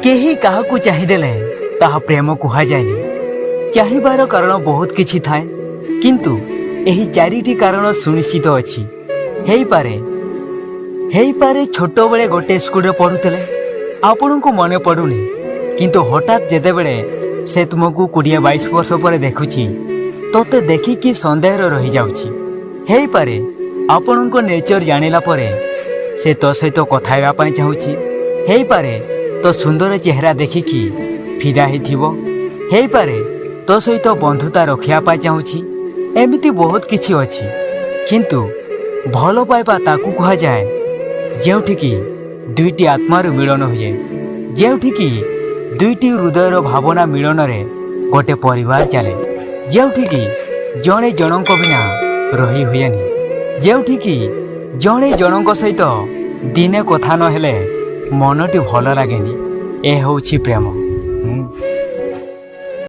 केही काहाकू चाहिदेले ताहा प्रेम कुहा जाएनी। चाहिबार कारण बहुत किछि थाए, किंतु एही चारिटी कारण सुनिश्चित अछि। हेई पारे छोट बेले गोटे स्कूल रे पढुतले, आपनकु मने पडुनी, किंतु हठात जेतेबेले से तुमको 20-22 वर्ष पर देखुछि, तोते देखिकी संदेह रही जाउछि। हेई पारे आपनको नेचर जानिला परे से तो सहित कथा हेबा पई चाहुछि। हेई पारे तो सुंदर चेहरा देखिकी फिदा हिथिबो। हेई पारे तो सहित बंधुता रखिया पई चाहुछि। एमिति बहुत किछि अछि, किंतु भल पाइबा ताकू कहा जाए जेउठिकी दुईटी आत्मार मिलन हुए, जेउठिकी दुईटी हृदयर भावना मिलन रे गोटे परिवार चले, जेउठिकी जणे जनक बिना रही हुएनी, जेउठिकी जणे जनक सहित दिने कथा न हेले मनटी भल लागेनी। ए होछि प्रेम।